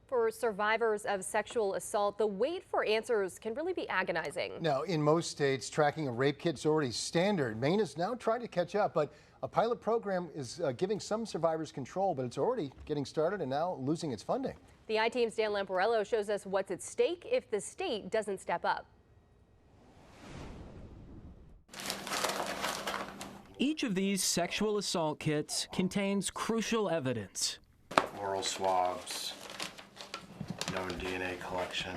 For survivors of sexual assault, the wait for answers can really be agonizing. Now, in most states, tracking a rape kit is already standard. Maine is now trying to catch up, but a pilot program is giving some survivors control, but it's already getting started and now losing its funding. The I-Team's Dan Lamparello shows us what's at stake if the state doesn't step up. Each of these sexual assault kits contains crucial evidence. Oral swabs, known DNA collection,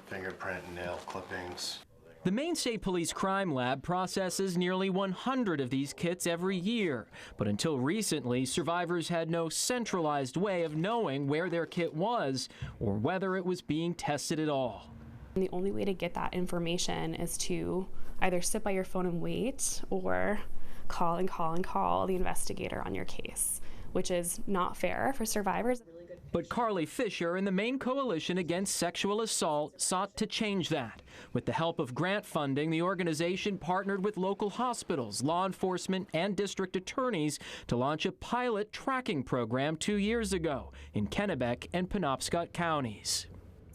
fingerprint and nail clippings. The Maine State Police Crime Lab processes nearly 100 of these kits every year. But until recently, survivors had no centralized way of knowing where their kit was or whether it was being tested at all. The only way to get that information is to either sit by your phone and wait or call the investigator on your case, which is not fair for survivors. But Carly Fisher and the Maine Coalition Against Sexual Assault sought to change that. With the help of grant funding, the organization partnered with local hospitals, law enforcement, and district attorneys to launch a pilot tracking program 2 years ago in Kennebec and Penobscot counties.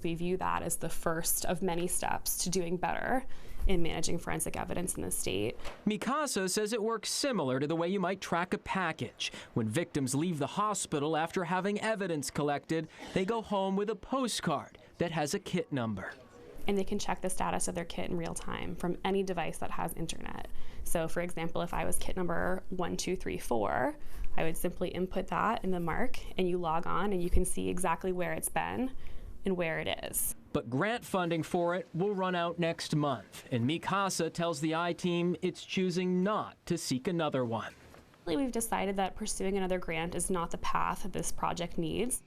We view that as the first of many steps to doing better in managing forensic evidence in the state. Mikasa says it works similar to the way you might track a package. When victims leave the hospital after having evidence collected, they go home with a postcard that has a kit number. And they can check the status of their kit in real time from any device that has internet. So for example, if I was kit number 1234, I would simply input that in the mark and you log on and you can see exactly where it's been and where it is. But grant funding for it will run out next month, and Mikasa tells the I-Team it's choosing not to seek another one. We've decided that pursuing another grant is not the path that this project needs.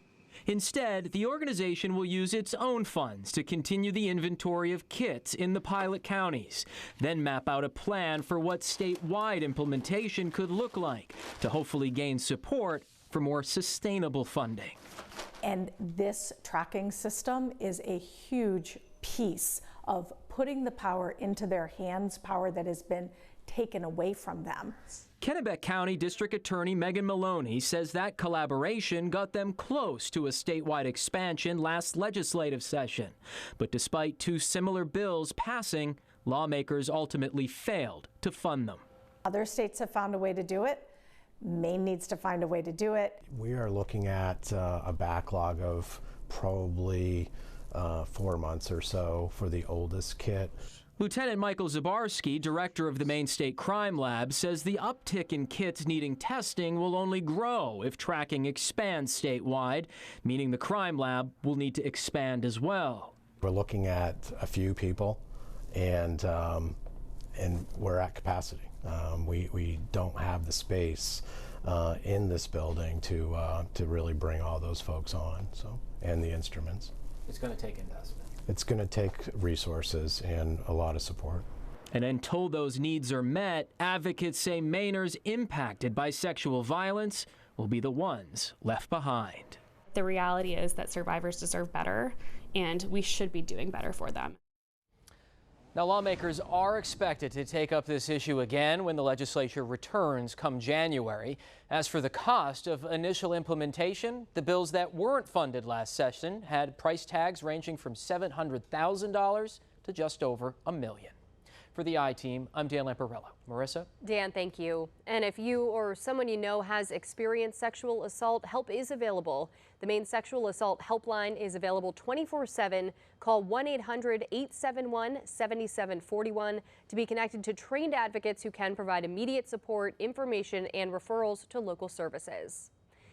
Instead, the organization will use its own funds to continue the inventory of kits in the pilot counties, then map out a plan for what statewide implementation could look like to hopefully gain support for more sustainable funding. And this tracking system is a huge piece of putting the power into their hands, power that has been taken away from them. Kennebec County District Attorney Megan Maloney says that collaboration got them close to a statewide expansion last legislative session. But despite two similar bills passing, lawmakers ultimately failed to fund them. Other states have found a way to do it. Maine needs to find a way to do it. We are looking at a backlog of probably 4 months or so for the oldest kit. Lieutenant Michael Zabarski, director of the Maine State Crime Lab, says the uptick in kits needing testing will only grow if tracking expands statewide, meaning the crime lab will need to expand as well. We're looking at a few people, and we're at capacity. We don't have the space in this building to really bring all those folks on, and the instruments. It's going to take investment. It's going to take resources and a lot of support. And until those needs are met, advocates say Mainers impacted by sexual violence will be the ones left behind. The reality is that survivors deserve better, and we should be doing better for them. Now, lawmakers are expected to take up this issue again when the legislature returns come January. As for the cost of initial implementation, the bills that weren't funded last session had price tags ranging from $700,000 to just over $1 million. For the I-Team, I'm Dan Lamparello. Marissa? Dan, thank you. And if you or someone you know has experienced sexual assault, help is available. The Maine Sexual Assault Helpline is available 24/7. Call 1-800-871-7741 to be connected to trained advocates who can provide immediate support, information, and referrals to local services.